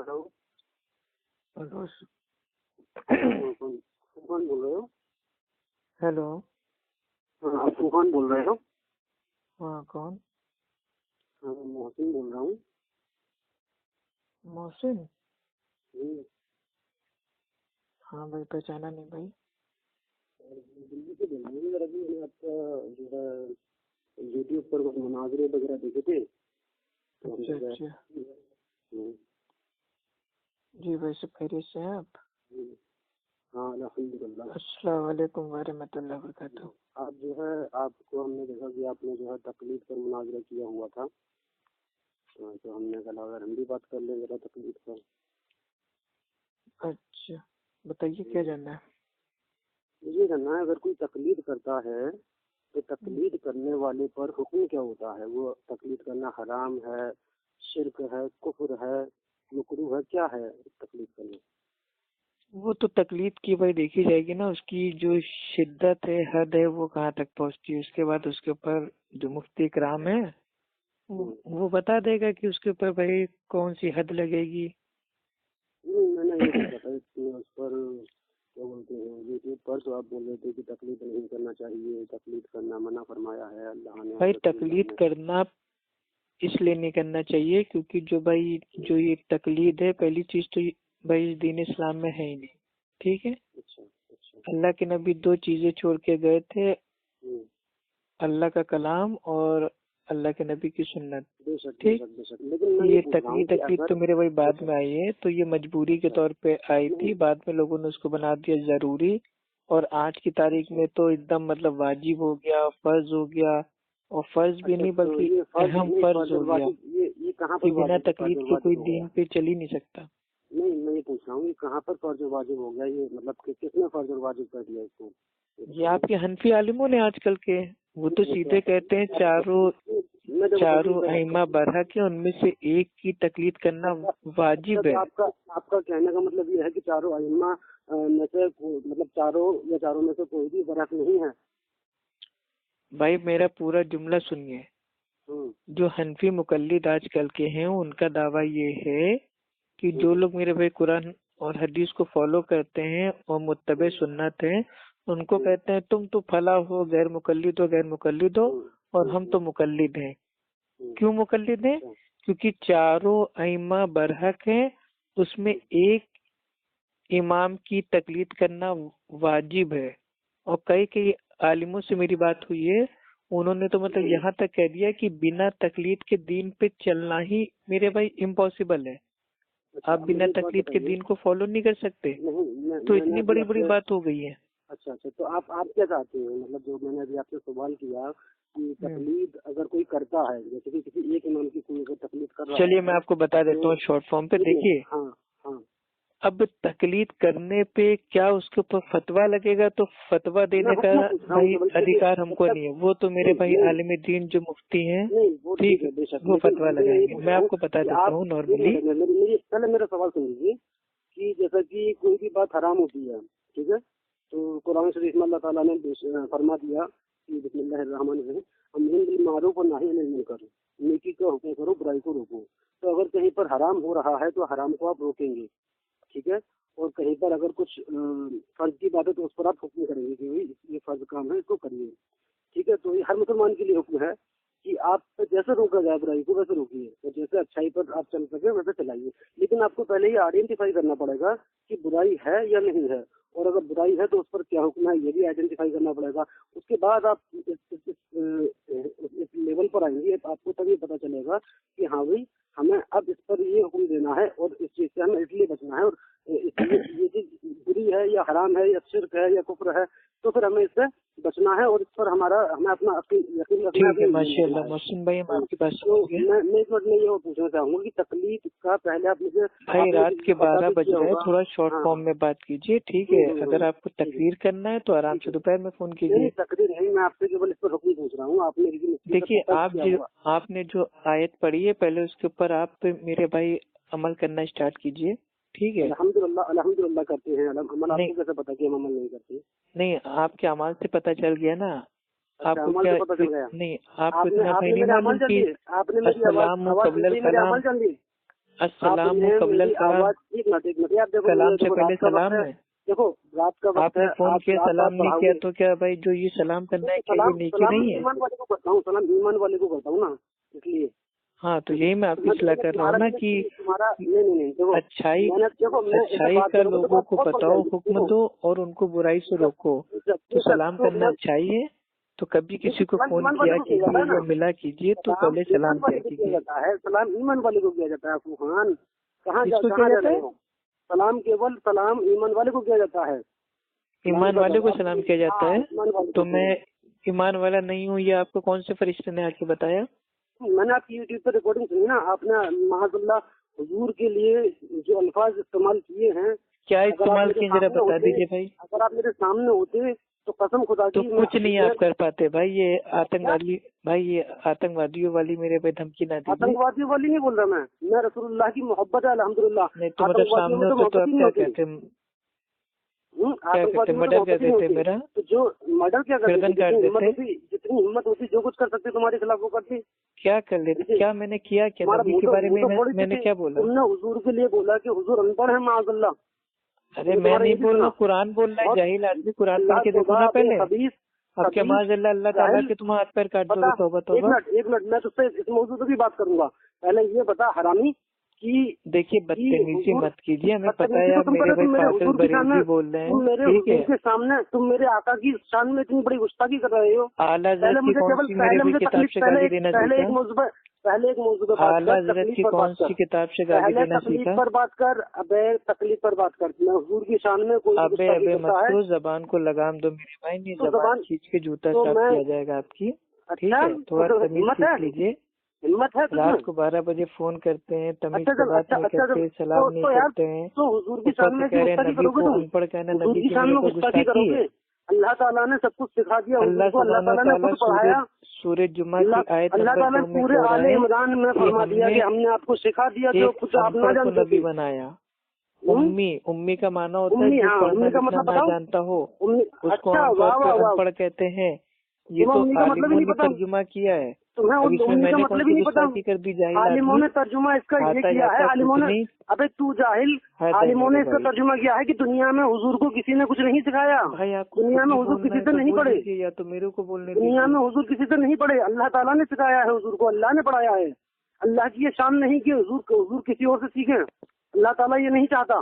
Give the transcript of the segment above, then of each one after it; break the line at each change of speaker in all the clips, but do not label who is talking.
Hello.
Hello.
कौन कौन बोल रहे हो?
हेलो।
हाँ, आप कौन बोल रहे हो?
हाँ, कौन?
हाँ, मैं मोहसिन बोल रहा हूँ।
मोहसिन?
हम्म,
हाँ भाई, पहचाना नहीं भाई।
दिल्ली से बोल रहा हूँ। मेरा अभी मैंने आपका जो है यूट्यूब पर कुछ मुनाजरे वगैरह देखे थे, तो हम
अच्छा
जो है।
अच्छा।
हम्म,
जी भाई, सब खैरियत से हैं आप?
हम्म, हाँ, अल्हम्दुलिल्लाह।
अस्सलाम वालेकुम वरहमतुल्लाहि वबरकातुहू।
आप जो है, आपको हमने देखा कि आपने जो है तकलीफ पर मुनाजरा किया हुआ था। तो हमने कहा अगर हम भी बात कर लें जरा तकलीफ पर।
अच्छा, बताइए क्या जानना है?
मुझे जानना है, अगर कोई तकलीफ करता है तो
हम्म,
तकलीद करने वाले पर हुक्म क्या होता है? वो तकलीद करना हराम है, शिर्क है, कुफ्र है, मकरूह है, क्या है तकलीद करना?
वो तो तकलीफ की भाई देखी जाएगी ना, उसकी जो शिद्दत है, हद है, वो कहाँ तक पहुंचती है। उसके बाद उसके ऊपर जो मुफ्ती इकराम है वो बता देगा कि उसके ऊपर भाई कौन सी हद लगेगी।
मैंने ये देखा था कि उस पर क्या बोलते हैं, यूट्यूब पर तो आप बोल रहे थे कि तकलीद नहीं करना चाहिए, तकलीद करना मना फरमाया है अल्लाह ने और
भाई
रसूलुल्लाह
तकलीद
ने।
करना इसलिए नहीं करना चाहिए क्योंकि जो ये तकलीद है, पहली चीज तो भाई इस दीन इस्लाम में है ही नहीं। ठीक है।
अच्छा अच्छा।
अल्लाह के नबी दो चीजें छोड़ के गए थे,
हम्म,
अल्लाह का कलाम और अल्लाह के नबी की सुन्नत।
बेशक
ठीक।
बेशक बेशक, लेकिन मैं ये
ये
पूछ रहा हूँ कि
तकलीद
अगर
तो मेरे भाई बाद
बेशक।
में आई है, तो ये मजबूरी के
अच्छा।
तौर पे आई
नहीं।
थी, बाद में लोगों ने उसको बना दिया जरूरी। और आज की तारीख
अच्छा
में तो एकदम मतलब वाजिब हो गया, फर्ज हो गया। और फर्ज भी
अच्छा,
नहीं
तो
बल्कि
ये फर्ज
अहम
नहीं,
फर्ज
फर्ज और
हो गया
वाजिब, ये कहाँ
कि
पर
बिना
वाजिब फर्ज
तकलीद
और
के
वाजिब
कोई
हो गया?
दीन पे चल ही नहीं सकता।
नहीं, मैं ये पूछ रहा हूँ, ये कहाँ पर फर्ज और वाजिब हो गया? ये मतलब कि किसने फर्ज और वाजिब कर दिया इसको? ये
ये
बताइए।
आपके हनफी आलिमों ने आजकल के, वो तो
वो तो
सीधे कहते हैं चारों
मैं देखो देखिए
चारों अइम्मा बरहक है, उनमें से एक की तकलीद करना
अच्छा,
वाजिब
तो
है।
आपका आपका कहने का मतलब ये है कि चारों अइम्मा में से मतलब चारों में से कोई भी बरहक नहीं है?
भाई मेरा पूरा जुमला सुनिए।
हम्म
जो हनफी मुकल्लिद आजकल के हैं उनका दावा ये है कि जो
हम्म
लोग मेरे भाई कुरान और हदीस को फॉलो करते हैं और मुत्तबे सुन्नत हैं, उनको
हम्म
कहते हैं तुम तो फला हो, गैर मुकल्लिद हो,
हम्म
और
हम्म
हम
हम्म
तो मुकल्लिद हैं।
हम्म,
क्यों मुकल्लिद हैं?
अच्छा
क्योंकि चारों अइम्मा बरहक हैं, उसमें एक इमाम की तकलीद करना वाजिब है। और कई कई आलिमों से मेरी बात हुई है, उन्होंने तो मतलब
हम्म,
यहाँ तक कह दिया कि बिना तकलीद के दीन पे चलना ही मेरे भाई इम्पॉसिबल है।
अच्छा।
आप
अब
बिना
मुझे एक बात
तकलीद के
बताइए।
दीन को फॉलो नहीं कर सकते,
नहीं,
तो
मैंने
इतनी
अभी
बड़ी बड़ी
आपसे।
बात हो गई है।
अच्छा अच्छा, तो आप क्या चाहते हैं? मतलब जो मैंने अभी आपसे सवाल किया कि
हम्म।
तकलीद अगर कोई करता है, जैसे कि किसी एक इमाम की कोई अगर तकलीद कर रहा
चलिए मैं
है
आपको बता देता
तो
हूँ शॉर्ट फॉर्म पे,
सुनिए।
देखिए।
हाँ हाँ।
अब तकलीद करने पे क्या उसके ऊपर फतवा लगेगा, तो फतवा
मैं
देने का
हुक्म पूछ रहा हूँ
भाई
केवल, देखिए
अधिकार
जब
हमको
तक।
नहीं है। वो तो मेरे
नहीं
भाई
नहीं
आलिम दीन जो मुफ्ती हैं,
नहीं, वो ठीक
ठीक,
है बेशक,
वो
लेकिन
फतवा
लेकिन मैं ये
लगाएंगे।
पूछ
मैं
रहा हूँ
आपको बता
कि
देता
आप
हूँ
एक
नॉर्मली।
मिनट में मेरी पहले मेरा सवाल सुनिए कि जैसा कि कोई भी बात हराम होती है, ठीक है, तो कुरान शरीफ में अल्लाह ताला ने फरमा दिया कि बिस्मिल्लाहिर्रहमानिर्रहीम, अम्रुन बिल मारूफ और नही अनिल मुनकर, नेकी का हुक्म करो, बुराई को रोको। तो अगर कहीं पर हराम हो रहा है तो हराम को आप रोकेंगे, ठीक है, और कहीं पर अगर कुछ फर्ज की बात है तो उस पर आप हुक्म करेंगे कि भाई ये फर्ज काम है, इसको करिए, ठीक है। तो ये हर मुसलमान के लिए हुक्म है कि आप जैसे रोका जाए बुराई को वैसे रोकिए, और जैसे अच्छाई पर आप चल सके वैसे चलाइए। लेकिन आपको पहले ये आइडेंटिफाई करना पड़ेगा कि बुराई है या नहीं है, और अगर बुराई है तो उस पर क्या हुक्म है ये भी आइडेंटिफाई करना पड़ेगा। उसके बाद आप इस लेवल पर आएंगे, आपको तभी पता चलेगा कि हाँ भाई, हमें अब इस पर ये हुक्म देना है और इस चीज से हमें इसलिए बचना है, और ये चीज बुरी है या हराम है या शिर्क है या कुफ्र है, तो फिर हमें इससे बचना है और इस पर हमें अपना यकीन रखना है,
ठीक
अपनी
है,
ईमान रखना
माशाल्लाह
है।
मोहसिन भाई, मैं
हाँ,
आपकी बात
तो
समझ गया।
मैं एक मिनट में ये और पूछना चाहूंगा कि तकलीफ का पहले
भाई
आपने
रात
किसी
के
को पता
12
भी
बज
किया
रहे हैं,
होगा।
थोड़ा शॉर्ट
हाँ
फॉर्म
हाँ।
में बात कीजिए, ठीक है। अगर आपको
ठीक है
तकरीर करना है तो आराम
ठीक
से
है।
दोपहर में फोन
नहीं नहीं,
कीजिए।
तकरीर नहीं, मैं आपसे केवल इस पर हुक्म पूछ रहा हूँ, आपने किसी मुफ्ती से
देखिए,
पता किया होगा।
आपने जो आयत पढ़ी है, पहले उसके ऊपर आप मेरे भाई अमल करना स्टार्ट कीजिए, ठीक है।
अल्हम्दुलिल्लाह अल्हम्दुलिल्लाह करते हैं, अमल
नहीं
आपको कैसे पता कि हम अमल नहीं करते?
नहीं, आपके अमाल से पता चल गया ना।
अच्छा,
आपको
अमल
क्या
से पता चल गया।
नहीं, आपको
आपने
इतना भाई
आपने
नहीं
मेरे अमल
मालूम
जान
कि
लिए, आपने मेरी आवाज
अस्सलाम
आवाज
कबलल
सुनते ही मेरे
कलाम,
अमल जान लिए।
अस्सलाम
आपने
कबल
मेरी आवाज एक मिनट यार, देखो
सलाम से
देखो,
पहले
रात का
सलाम
वक्त है,
है।
देखो रात का वक्त
आपने
है,
फोन
आप
किया
रात
सलाम नहीं किया
पढ़ाओगे।
तो क्या भाई जो ये सलाम करना है क्या ये
सलाम
नेकी
सलाम
नहीं है?
ईमान वाले को करता हूँ, सलाम ईमान वाले को करता हूँ ना, इसलिए
हाँ तो यही मैं आपकी
मैं
सलाह कर रहा हूँ ना कि
तुम्हारा नहीं देखो,
अच्छाई
मैंने देखो मैं ऐसे
अच्छाई
बात
का
करूँगा तो
लोगों
बात
को
बहुत पड़
बताओ,
जाएगी।
हुक्म
देखो,
दो और उनको बुराई से रोको। तो सलाम करना अच्छाई है, तो कभी किसी को फोन
ईमान वाले
किया
को किया जाता
कीजिए
है ना,
या मिला कीजिए तो
सलाम
पहले
ईमान
सलाम
वाले
किया
को किया
कीजिए।
जाता है, सलाम ईमान वाले को किया जाता है। फूहान
किसको किया
कहाँ जा
जाता
रहे
है?
हो? सलाम केवल सलाम ईमान वाले को किया जाता है।
ईमान वाले को सलाम किया जाता
हाँ,
है।
ईमान वाले
तो
को।
मैं ईमान वाला नहीं हूँ, ये आपको कौन से फरिश्ते ने आके बताया?
मैंने आपकी यूट्यूब पर रिकॉर्डिंग सुनी ना, आपने माज़अल्लाह हुजूर के लिए जो अल्फाज इस्तेमाल किए हैं,
क्या
अगर आप
इस्तेमाल
मेरे
किए जरा
सामने
बता
होते,
दीजिए भाई।
अगर आप मेरे सामने होते तो कसम खुदा
तो
की
कुछ नहीं आप कर पाते भाई। ये आतंकवादी भाई, ये आतंकवादियों वाली मेरे पे धमकी ना दीजिए।
आतंकवादियों वाली नहीं बोल रहा मैं रसूलुल्लाह की मोहब्बत है अल्हम्दुलिल्लाह।
नहीं तो मतलब
आतंकवादियों
सामने
में तो
होते तो
मोहब्बत
आप
ही नहीं
क्या
होती।
कहते? क्या कहते?
आतंकवादियों में तो
मर्डर कर
मोहब्बत ही नहीं
देते
होती।
मेरा?
तो जो मर्डर क्या करते,
गर्दन काट देते?
जितनी हिम्मत होती जो कुछ कर सकते तुम्हारे खिलाफ वो करते।
क्या कर लेते? क्या मैंने किया? क्या
तुम्हारा
नबी
मुंह
के
तो
बारे में
थोड़ी
मैंने
सी,
क्या बोला?
तुमने हुजूर के लिए बोला कि हुजूर अनपढ़ है माज़अल्लाह।
अरे मैं नहीं बोल रहा हूँ, कुरान बोल रहा है। जाहिल आदमी कुरान पढ़ के देखो ना पहले। अब क्या माज़अल्लाह अल्लाह ताला के तुम हाथ पैर काट दोगे? तौबा तौबा।
एक मिनट मैं तुझसे इस मौजूद पे भी बात करूंगा। पहले ये बता हरामी कि
देखिए बदतमीजी मत कीजिए, हमें पता है आप मेरे भाई
मेरे
फासिल
हुजूर के सामने,
बरेलवी बोल रहे
तुम
हैं,
मेरे
ठीक है?
हुजूर के सामने, तुम मेरे आका की शान में इतनी बड़ी गुस्ताखी कर रहे हो।
आला
पहले
हज़रत की
मुझे
कौन
केवल
सी मेरे भी किताब से गाली देना
पहले एक
सीखा?
मौजूद पहले एक मौजूद पर बात
आला
कर,
हज़रत
तकलीफ
की
पर
कौन
बात कर।
सी किताब से गाली
पहले
देना
तकलीफ
सीखा?
पर बात कर, अबे तकलीफ पर बात कर। मैं हुजूर की शान में कोई
अबे
गुस्ताखी
अबे
करता
मत
है
करो, जबान को लगाम दो मेरे भाई, नहीं
तो
जबान
जबान
खींच के जूता
तो
साफ
मैं,
किया जाएगा आपकी। ठीक
अच्छा
है, थोड़ा
तो
तमीज
हिम्मत है,
सीख लीजिए।
हिम्मत है तुझमें।
रात को 12 बजे फोन करते हैं, तमीज
अच्छा
से
जब
बात नहीं करते, सलाम नहीं
तो यार,
करते हैं।
तो हुजूर की
ऊपर
शान
से
में
कह रहे हैं
गुस्ताखी
नबी
करोगे
को
तुम?
अनपढ़ कहना,
हुजूर
नबी
की
की
शान
मेरे
में
ऊपर
गुस्ताखी
गुस्ताखी है।
करोगे? अल्लाह ताला ने सब कुछ सिखा दिया
अल्लाह
हुजूर को, अल्लाह
सुब्हानहू
ताला ने
तआला
खुद पढ़ाया।
सूरज जुम्मा की आयत
अल्लाह
नंबर
ताला
2 में
पूरे
कह रहा
आले
है
इमरान में
कि
फरमा दिया कि
हमने
हमने आपको सिखा दिया जो
एक
कुछ आप ना
अनपढ़ को
जानते
नबी
थे।
बनाया। उम्मी का माना होता है
उम्मी,
जो
हाँ
पढ़ना
उम्मी का
लिखना
मतलब
ना
बताओ।
जानता हो,
उम्मी,
उसको
अच्छा
आमतौर
वाह
पे
वाह वाह,
अनपढ़ कहते हैं। ये
तुम्हें
तो
उम्मी का मतलब ही
आलिमों
नहीं
ने
पता।
तर्जुमा किया है।
तुम्हें
अब इसमें
उम्मी का
मैंने कौन
मतलब
सी
ही नहीं पता।
गुस्ताखी कर दी? जाहिल
आलिमों
आदमी।
ने तर्जुमा इसका ये
आता
किया है,
जाता
आलिमों
कुछ
ने,
नहीं।
अबे तू जाहिल,
हद है
आलिमों ने
मेरे
इसका
भाई।
तर्जुमा किया है कि दुनिया में हुजूर को किसी ने कुछ नहीं सिखाया।
भाई आपको
दुनिया में
खुद ही
हुजूर
बोलना
किसी
है
से
तो
नहीं
बोल
पढ़े,
दीजिए, या तो मेरे को बोलने
दुनिया में
दीजिए।
हुजूर किसी से नहीं पढ़े, अल्लाह ताला ने सिखाया है हुजूर को, अल्लाह ने पढ़ाया है। अल्लाह की ये शान नहीं कि हुजूर किसी और से सीखे। अल्लाह ताला ये नहीं चाहता,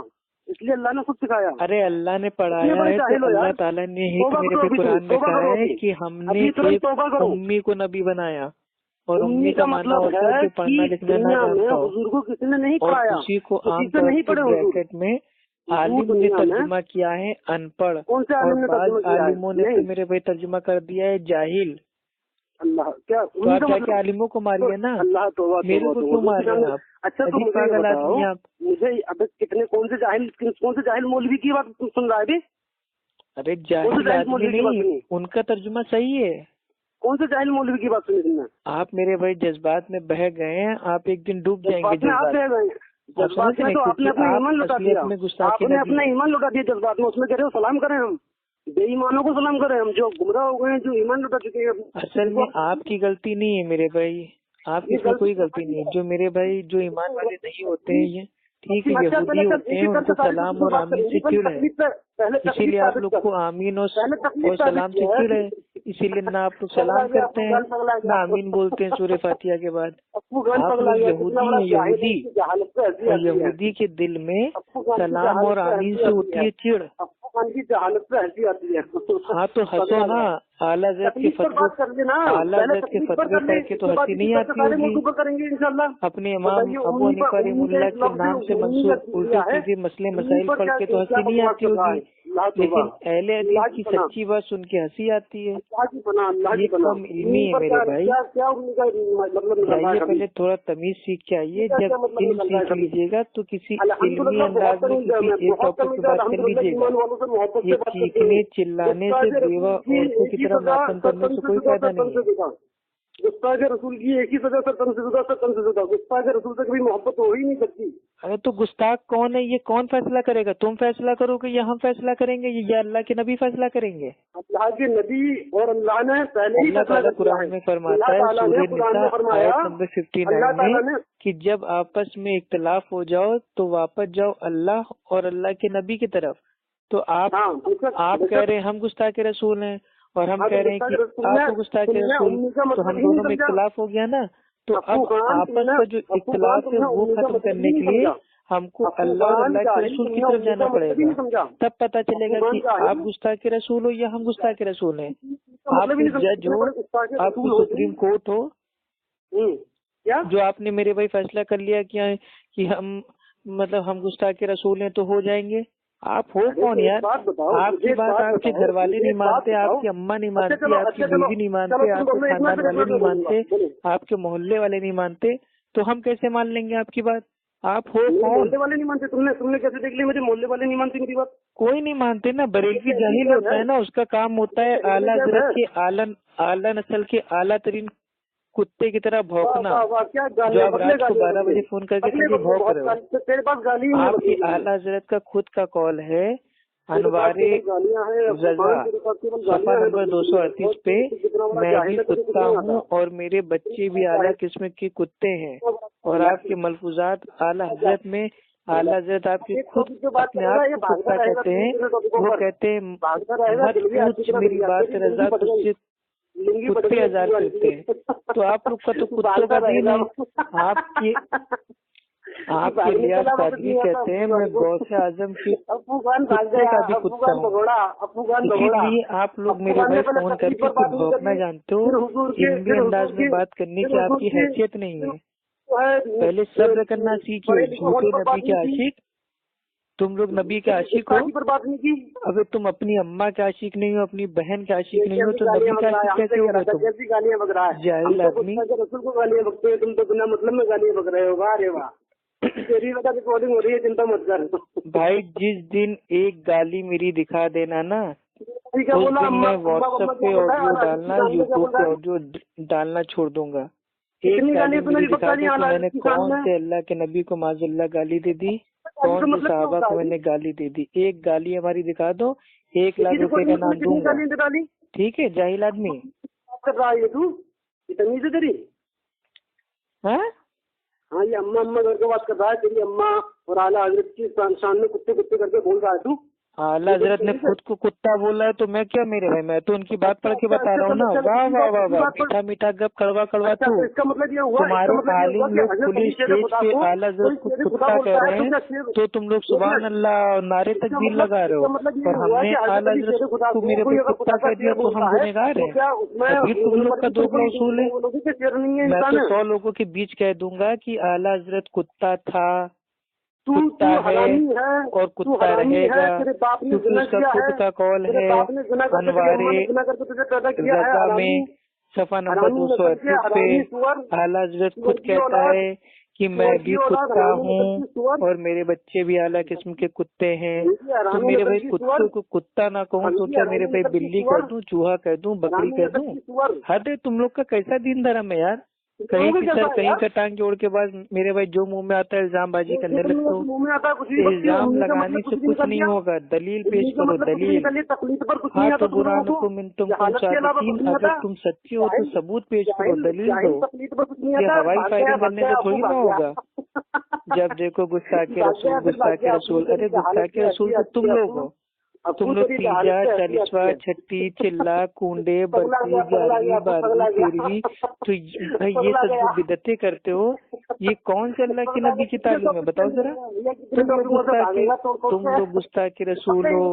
इसलिए अल्लाह ने खुद सिखाया।
अरे अल्लाह ने पढ़ाया
बड़े
है तो
जाहिल हो
अल्लाह
यार।
ताला ने ही
तौबा
मेरे
करो
भी
अभी,
कुरान में
तौबा
कहा
करो
है
अभी,
कि हमने
अभी तुरंत
एक
तौबा करो।
उम्मी को नबी बनाया। और
उम्मी
उम्मी
का
का मानना
मतलब
होता है
है
जो पढ़ना
कि
लिखना ना
दुनिया में
जानता हो,
हुजूर को किसी ने नहीं
और
पढ़ाया,
उसी को
किसी से
आमतौर
नहीं
पे
पढ़े हुजूर।
ब्रैकेट में
हुजूर
आलिम ने
दुनिया में,
तर्जुमा किया है अनपढ़,
कौन से
और
आलिम ने
बाद
तर्जुमा किया है?
आलिमों ने तो
नहीं,
मेरे भाई तर्जुमा कर दिया है जाहिल।
अल्लाह क्या
तो
उम्मी
आप
का
जाके
मतलब?
आलिमों को
तो
मारिए ना,
अल्लाह तौबा
मेरे
तौबा
को
तौबा,
क्यों
हुजूर
मार
की
रहे
शान
हैं
में।
आप?
अच्छा तो
अजीब
मुझे ये
पागल
बताओ,
आदमी है आप।
मुझे अब कितने कौन से जाहिल मौलवी की बात सुन रहा है अभी?
अरे
कौन से
जाहिल
जाहिल
आदमी
मौलवी की बात
नहीं,
सुनी?
उनका तर्जुमा सही है।
कौन से जाहिल मौलवी की बात सुनी तुमने?
आप मेरे भाई जज्बात में बह गए हैं, आप एक दिन डूब जाएंगे
जज्बात में आप
जज्बात।
रह गए,
आप समझ
जज्बात में
रहे हैं?
तो आपने
क्योंकि
अपना
आप
ईमान लुटा
असलियत
दिया,
में गुस्ताखी
आपने
नबी
अपना
हैं।
ईमान लुटा दिया जज्बात में। उसमें कह रहे हो सलाम करें हम बेईमानों को सलाम करें, हम जो गुमराह हो गए हैं, जो ईमान लुटा चुके हैं।
असल में आपकी गलती नहीं है मेरे भाई, आपकी इसमें कोई गलती नहीं है। जो मेरे भाई जो ईमान वाले नहीं होते हैं ये ठीक है,
अच्छा
यहूदी होते हैं, उनको सलाम और आमीन से चिढ़ है, इसीलिए आप लोग को आमीन और सलाम से चिढ़ है, इसीलिए ना आप लोग सलाम करते हैं ना आमीन बोलते हैं सूरह फातिहा के बाद। आप लोग यहूदी हैं, यहूदी, और यहूदी के दिल में सलाम और आमीन से होती है चिढ़।
की जहालत पे हंसी आती है।
हाँ तो हंसो ना, आला हज़रत के फतवे पढ़ के तो हंसी नहीं आती होगी।
करेंगे इंशाल्लाह।
अपने इमाम अबू हनीफा रहमतुल्लाह के नाम से मंसूब उल्टे सीधे मसले मसाइल पढ़ के तो हंसी नहीं आती होगी, लेकिन अहले हदीस की सच्ची बात सुन के हंसी आती है। ये कम इल्मी है मेरे भाई। जाइए पहले थोड़ा तमीज सीख के आइए, जब इल्म सीख लीजिएगा तो किसी इल्मी अंदाज में किसी एक टॉपिक पे बात कर लीजिएगा। ये चीखने चिल्लाने से बेवा औरतों की तरह नापन करने से कोई फायदा नहीं है।
गुस्ताखे रसूल की एक ही सजा से तनसीदा, गुस्ताखे रसूल से कभी मोहब्बत हो ही नहीं सकती।
अरे तो गुस्ताख कौन है, ये कौन फैसला करेगा? तुम फैसला करोगे या हम फैसला करेंगे? ये अल्लाह के नबी फैसला करेंगे?
अल्लाह के नबी और अल्लाह ने पहले ही
अल्लाह
फैसला
ताला
कर दिया
कुरान
है।
में फरमाता है
अल्लाह ताला ने
सूरह
कुरान में
निसा
फरमाया,
आयत नंबर 59
अल्लाह ताला
में
ने
कि जब आपस में इख्तिलाफ हो जाओ तो वापस जाओ अल्लाह और अल्लाह के नबी की तरफ। तो आप
हाँ बेशक
आप कह रहे हैं हम गुस्ताख के रसूल हैं और हम कह रहे हैं कि आप गुस्ताख के
तुमने
रसूल,
उम्मी का
तो
मतलब
हम
ही नहीं
दोनों में
समझा।
इख्तिलाफ हो गया ना। तो अब
अफू खान
आपस
तुमने
का जो
अफू खान
इख्तिलाफ है
तुमने
वो
उम्मी का
खत्म
मतलब ही
करने
नहीं
के लिए
समझा।
हमको
अफू
अल्लाह और
खान
अल्लाह के
जाहिल
रसूल की
तुमने
तरफ
उम्मी
जाना
का मतलब ही नहीं
पड़ेगा,
समझा।
तब पता चलेगा
अफू
कि
खान जाहिल
आप गुस्ताख के रसूल हो या हम गुस्ताख के रसूल हैं।
इसका
आप
मतलब ही नहीं समझा।
जज हो, आप सुप्रीम कोर्ट हो,
क्या
जो आपने मेरे भाई फैसला कर लिया कि हम मतलब हम गुस्ताख के रसूल हैं तो हो जाएंगे। आप हो कौन
एक
यार?
बात बताओ,
आपकी बात आपके घर वाले नहीं मानते, आपकी अम्मा नहीं मानती, आपकी बीवी नहीं मानते, आपके खानदान वाले नहीं मानते, आपके मोहल्ले वाले नहीं मानते, तो हम कैसे मान लेंगे आपकी बात? आप हो कौन?
मोहल्ले वाले नहीं मानते। तुमने कैसे देख लिया मुझे मोहल्ले वाले नहीं मानते मेरी बात?
कोई नहीं मानते ना, बरेलवी जाहिल होता है ना, उसका काम होता है आला हज़रत के आला नस्ल के आला तरीन कुत्ते की तरह भौंकना,
क्या
जो आप रात को 12 बजे फोन करके फिर भौंक रहे हो।
तेरे पास गाली
आपकी आला हज़रत का खुद का कॉल है अनवारे रजा सफा नंबर 238 पे, मैं भी कुत्ता हूँ और मेरे बच्चे भी आला किस्म के कुत्ते हैं। और आपके मलफूजात आला हज़रत में आला हज़रत आपके खुद अपने आप को कुत्ता कहते हैं। वो कहते हैं मत पूछ मेरी बात रजा, तुझसे कुत्ते हजार फिरते हैं। तो आप लोग का तो कुत्तों का दिन है। आपके लिहाज सादगी कहते हैं, मैं गौसे आजम के कुत्ते का भी कुत्ता हूँ। इसीलिए आप लोग मेरे भाई फोन करके भौंकना जानते हो, हिंदी अंदाज में बात करने की आपकी हैसियत नहीं है। पहले सब्र करना सीखिए। झूठे नबी के आशिक, तुम लोग नबी के आशिक हो। अबे तुम अपनी अम्मा के आशिक नहीं हो, अपनी बहन के आशिक नहीं हो, तो नबी के आशिक कैसे हो गए तुम? जाहिल आदमी।
रसूल को गालियाँ बकते हो तुम, तो बिना मतलब में गालियाँ बक रहे हो। वाह रे वाह, तेरी वजह रिकॉर्डिंग हो रही है, चिंता मत कर
भाई। जिस दिन एक गाली मेरी दिखा देना ना, उस दिन मैं व्हाट्सएप पे ऑडियो डालना, यूट्यूब पे ऑडियो डालना छोड़ दूंगा। एक गाली मेरी दिखा दे तो मैंने कौन से अल्लाह के नबी को माज़अल्लाह गाली दे दी, कौन से साहबा को मैंने गाली दे दी। एक गाली हमारी दिखा दो, 1 लाख रुपए का नाम दूंगा। ठीक है जाहिल आदमी।
कर रहा है तू, इतनी से तेरी हाँ ये अम्मा अम्मा करके बात कर रहा है। तेरी अम्मा और आला हजरत की शान में कुत्ते कुत्ते करके बोल रहा है तू।
आला हजरत ने खुद को कुत्ता बोला है तो मैं क्या मेरे भाई, मैं तो उनकी बात पढ़ के बता रहा हूँ ना। वाह वाह वाह वाह, मीठा मीठा गप कड़वा कड़वा तू।
इसका मतलब ये हुआ,
तुम्हारे आलिम लोग खुली स्टेज पे आला हजरत को कुत्ता कह रहे हैं तो तुम लोग सुभान अल्लाह और नारे तकबीर लगा रहे हो, और हमने आला हजरत को मेरे पे कुत्ता कह दिया तो हम गुनहगार हैं। अभी तुम लोग का दोगला उसूल है। मैं तो 100 लोगों के बीच कह दूंगा कि आला हजरत कुत्ता था, कुत्ता है और कुत्ता रहेगा, क्योंकि उसका खुद का कॉल है अनवारे रजा में सफा नंबर 238 पे। आला हजरत खुद कहता है कि मैं भी कुत्ता हूँ और मेरे बच्चे भी आला किस्म के कुत्ते हैं। तो मेरे भाई कुत्तों को कुत्ता ना कहूँ तो क्या मेरे भाई बिल्ली कह दूँ, चूहा कह दूँ, बकरी कह दूँ? हद है तुम लोग का, कैसा दीन धर्म है यार। कहीं की सर कहीं का टांग जोड़ के बाद मेरे भाई जो मुंह में आता है इल्जाम बाजी करने लगते हो। इल्जाम लगाने से कुछ नहीं होगा, दलील पेश करो दलील। हाँ तो बुरान को मिन तुम सादिकीन, अगर तुम सच्चे हो तो सबूत पेश करो, दलील दो। ये हवाई फायरिंग करने से थोड़ी ना होगा। जब देखो गुस्ताखे रसूल, गुस्ताखे रसूल। अरे गुस्ताखे रसूल तो तुम लोग हो। तुम लोग 30, 40, 36, चिल्ला, कूंडे, बरसी, 11वीं, 12वीं, 13वीं, तो भाई ये सब जो बिदतें करते हो, ये कौन से अल्लाह के नबी की तालीम है बताओ जरा? तुम लोग गुस्ताखे रसूल हो।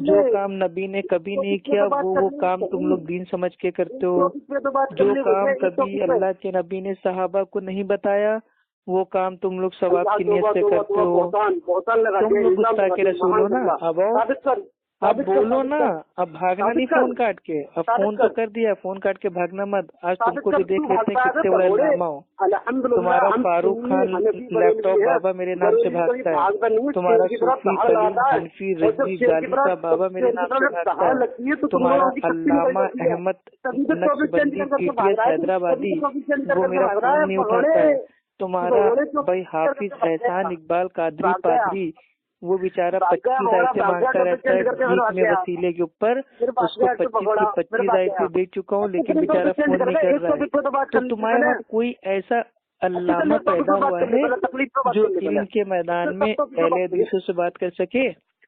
जो काम नबी ने कभी नहीं किया वो काम तुम लोग दीन समझ के करते हो। जो काम कभी अल्लाह के नबी ने सहाबा को नहीं बताया वो काम तुम लोग सवाब की नीयत से करते हो। तुम लोग गुस्ताखे रसूल हो ना। अब बोलो ना, अब भागना नहीं फोन काट के। अब फोन तो कर दिया, फोन काट के भागना मत। आज तुमको भी देख लेते हैं कितने बड़ा इल्जाम हो। तुम्हारा फारूक खान लैपटॉप बाबा मेरे नाम से भागता है। तुम्हारा सूफी कलीम हनफी रजी गालिबा बाबा मेरे नाम से भागता है। तुम्हारा अल्लामा अहमद नक्शबंदी PTS हैदराबादी वो मेरा फोन नहीं उठाता है। तुम्हारा भाई हाफिज एहसान इकबाल कादरी पादरी, वो बेचारा 25 आयतें मांगता रहता है गीत में वसीले के ऊपर, उसको 25 की 25 आयतें दे चुका हूँ, लेकिन बेचारा फोन नहीं कर रहा है। तो तुम्हारे वहाँ कोई ऐसा अल्लामा पैदा हुआ है जो इल्म के मैदान में अहले हदीसों से बात कर सके?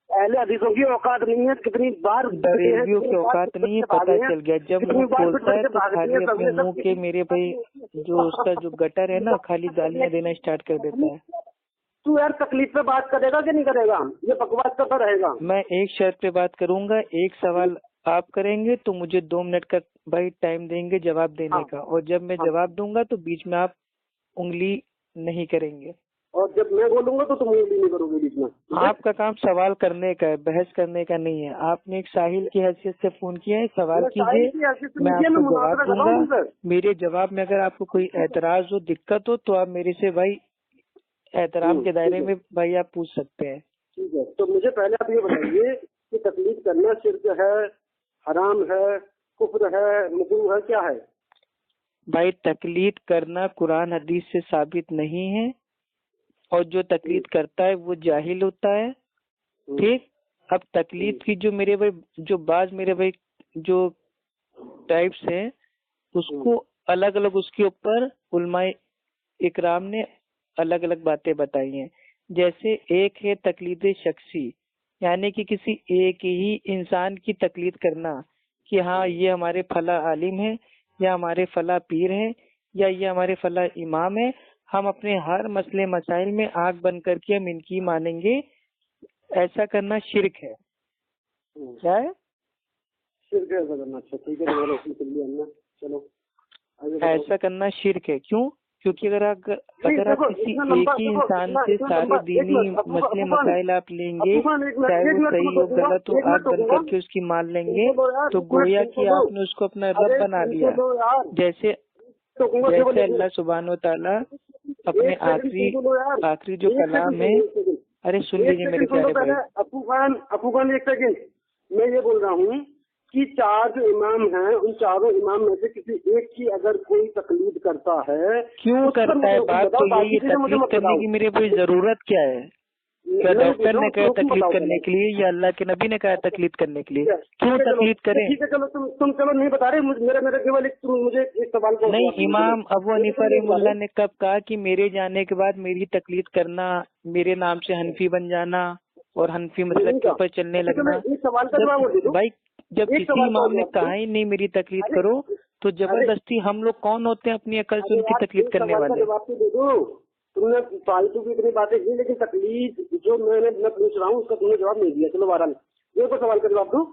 अहले हदीसों की औकात नहीं है, कितनी बार
बरेलवियों की औकात नहीं है, पता चल गया। जब मुंह खोलता है तो खाली अपने मुंह के मेरे भाई जो उसका जो गटर है ना, खाली गालियां देना स्टार्ट कर देता है।
तू यार तकलीफ पे बात करेगा कि नहीं करेगा? ये बकवास करता रहेगा।
मैं एक शर्त पे बात करूंगा, एक सवाल आप करेंगे तो मुझे 2 मिनट का भाई टाइम देंगे जवाब देने का, और जब मैं जवाब दूंगा तो बीच में आप उंगली नहीं करेंगे,
और जब मैं बोलूंगा तो तुम उंगली नहीं करोगे बीच में।
आपका काम सवाल करने का है, बहस करने का नहीं है। आपने एक साहिल की हैसियत से फोन किया है, सवाल कीजिए, मैं आपको जवाब दूंगा। मेरे जवाब में अगर आपको कोई एतराज हो, दिक्कत हो, तो आप मेरे से भाई एहतराम के दायरे में भाई आप पूछ सकते हैं।
ठीक है, तो मुझे पहले आप ये बताइए कि तकलीफ करना शिर्क है, हराम है, कुफ्र है, मकरूह है, क्या है?
भाई तकलीद करना कुरान हदीस से साबित नहीं है, और जो तकलीद करता है वो जाहिल होता है। ठीक, अब तकलीद की जो मेरे भाई जो बाज मेरे भाई जो टाइप्स हैं उसको अलग अलग उसके ऊपर उलमाए इकराम ने अलग अलग बातें बताई हैं। जैसे एक है तकलीद शख्सी, यानी कि किसी एक ही इंसान की तकलीद करना कि हाँ ये हमारे फला आलिम है, या हमारे फला पीर है, या ये हमारे फला इमाम है, हम अपने हर मसले मसाइल में आंख बंद करके हम इनकी मानेंगे। ऐसा करना शिर्क है। क्या है?
शिर्क है ऐसा करना। अच्छा ठीक है, चलो
ऐसा करना शिर्क है। क्यों? क्योंकि अगर आप किसी एक ही इंसान से सारे दीनी मसले मसाइल आप लेंगे, चाहे वो सही हो गलत हो, आंख बंद करके उसकी मान लेंगे, तो गोया कि आपने उसको अपना रब बना लिया। जैसे अल्लाह सुब्हानो ताला अपने आखिरी जो कलाम है, अरे सुन लीजिए मेरे प्यारे भाई।
अफू खान एक सेकंड, मैं ये बोल रहा हूँ कि 4 जो इमाम हैं, उन चारों इमाम में से किसी एक की अगर कोई तकलीद करता है,
क्यों करता है? बात तो यही, तकलीद करने की मेरे कोई जरूरत क्या है? क्या डॉक्टर ने कहा तकलीद करने के लिए, या अल्लाह के नबी ने कहा तकलीद करने के लिए? क्यों तकलीद करें?
ठीक है, चलो तुम चलो नहीं बता रहे, मेरा केवल मुझे एक सवाल का
नहीं। इमाम अबू हनीफा रहमतुल्लाह ने कब कहा कि मेरे जाने के बाद मेरी तकलीद करना, मेरे नाम से हनफी बन जाना और हनफी मसलक के ऊपर चलने लगना? भाई जब किसी इमाम ने कहा ही नहीं मेरी तकलीद करो, तो जबरदस्ती हम लोग कौन होते हैं अपनी अकल से उनकी तकलीद करने वाले?
तुमने फालतू की इतनी बातें की, लेकिन तकलीद जो मैं पूछ रहा हूँ उसका तुमने जवाब नहीं दिया। चलो बहरहाल एक और सवाल का जवाब दो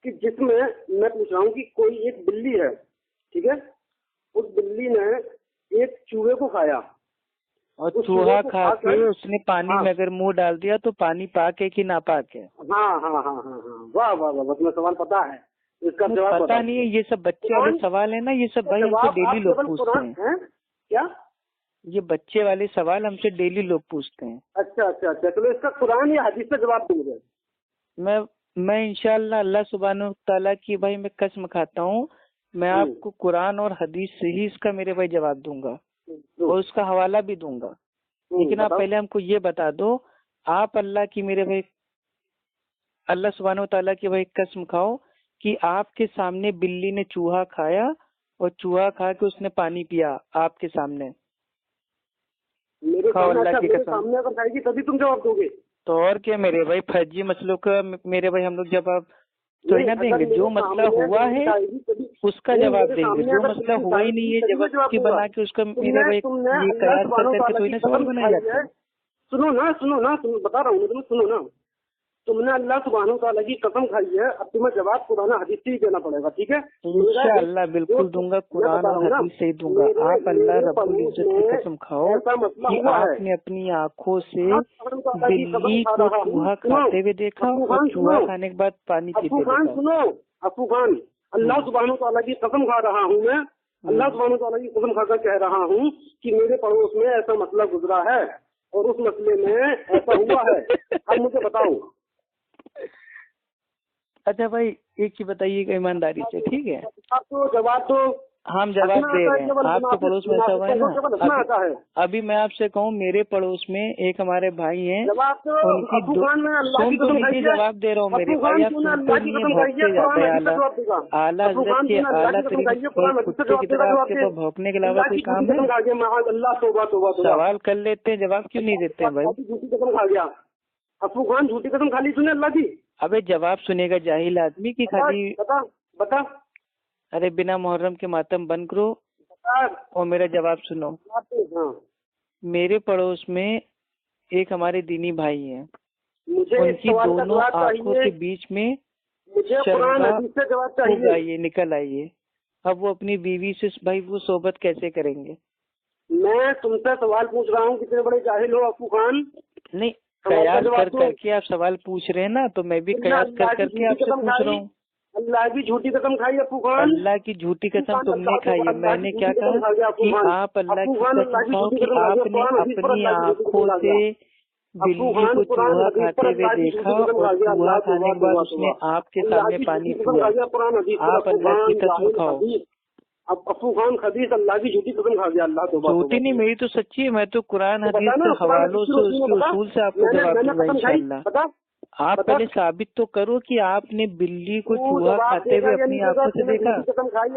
कि जिसमें मैं पूछ रहा हूँ कि कोई एक बिल्ली है, ठीक है, उस बिल्ली ने एक चूहे को खाया,
और चूहा खा के उसने पानी में अगर मुंह डाल दिया तो पानी पाक है कि नापाक है?
हाँ हाँ हाँ हाँ हाँ, वाह वाह वाह, तुम्हें सवाल पता है, इसका जवाब
पता नहीं है। ये सब बच्चे वाले सवाल है ना, ये सब भाई हमसे डेली लोग पूछते हैं।
क्या
ये बच्चे वाले सवाल हमसे डेली लोग पूछते हैं।
अच्छा अच्छा अच्छा, चलो इसका कुरान या हदीस से जवाब दो मुझे।
मैं इंशाअल्लाह अल्लाह सुब्हानो ताला की भाई मैं कसम खाता हूँ, मैं आपको कुरान और हदीस से ही इसका मेरे भाई जवाब दूंगा और उसका हवाला भी दूंगा। लेकिन आप पहले हमको ये बता दो, आप अल्लाह की मेरे भाई अल्लाह सुब्हानो ताला की भाई कसम खाओ कि आपके सामने बिल्ली ने चूहा खाया और चूहा खा के उसने पानी पिया आपके सामने?
मेरे सामने अगर खाएगी तभी तुम जवाब दोगे।
तो और क्या मेरे भाई, फर्जी मसलों का मेरे भाई हम लोग जवाब तो ही ना देंगे। जो मसला हुआ है उसका जवाब देंगे, जो मसला हुआ ही नहीं है जबरदस्ती बना के उसका मेरे भाई ये करार करके तो ही ना सवाल बनाए जाते हैं।
सुनो ना, बता रहा हूँ तुम्हें, सुनो ना, तुमने अल्लाह सुब्हानो तआला की कसम खाई है, अब तुम्हें जवाब कुरान हदीस से ही देना पड़ेगा, ठीक है?
इंशाअल्लाह बिल्कुल दूंगा, कुरान और हदीस से ही दूंगा। आप अल्लाह रब्बुल इज्जत की कसम खाओ कि आपने अपनी आंखों से बिल्ली को चूहा खाते हुए देखा और चूहा खाने के बाद पानी पीते देखा।
सुनो अफू खान, अल्लाह सुब्हानो तआला की कसम खा रहा हूँ मैं, अल्लाह सुब्हानो तआला की कसम खाकर कह रहा हूँ कि मेरे पड़ोस में ऐसा मसला गुजरा है और उस मसले में ऐसा हुआ है। अब मुझे बताओ।
अच्छा भाई एक ही बताइएगा ईमानदारी से, ठीक है?
जवाब तो
हम जवाब दे रहे हैं। आपके पड़ोस में ऐसा हुआ है ना, अभी मैं आपसे कहूँ, मेरे पड़ोस में एक हमारे भाई हैं, उनकी सुन तो लीजिए, जवाब दे रहा हूँ मेरे भाई, आप सुनते नहीं है, भौंकते जाते हैं। आला हजरत के आला तरीके कुत्ते की तरह आपके पास भौंकने के अलावा कोई काम है? सवाल कर लेते हैं, जवाब क्यों नहीं देते हैं भाई?
अफू खान झूठी कसम खा ली तूने अल्लाह की।
अबे जवाब सुनेगा जाहिल आदमी की खाली।
बता।
अरे बिना मुहर्रम के मातम बंद करो और मेरा जवाब सुनो। मेरे पड़ोस में एक हमारे दीनी भाई हैं, उनकी दोनों आंखों के बीच में शर्मा आइए निकल आइए। अब वो अपनी बीवी से भाई वो सोबत कैसे करेंगे?
मैं तुमसे सवाल पूछ रहा हूँ, कितने बड़े जाहिल हो अफू खान।
नहीं, कयास कर करके आप सवाल पूछ रहे हैं ना, तो मैं भी कयास कर करके आपसे पूछ रहा हूँ।
अल्लाह की झूठी कसम खाई अफू खान।
अल्लाह की झूठी कसम तुमने खाई है। मैंने क्या कहा कि आप अल्लाह की कसम खाओ कि आपने अपनी आंखों से बिल्ली को चूहा खाते हुए देखा और चूहा खाने के बाद उसने आपके सामने पानी पिया। आप अल्लाह की कसम खाओ।
अब अफू खान खबीस अल्लाह की झूठी कसम खा गया। अल्लाह तो
झूठी नहीं, मेरी तो सच्ची है। मैं तो कुरान हदीस के हवालों से उसके उसूल से आपको जवाब दूंगा इंशाअल्लाह। आप पहले साबित तो करो कि आपने बिल्ली को चूहा खाते हुए अपनी आंखों से देखा।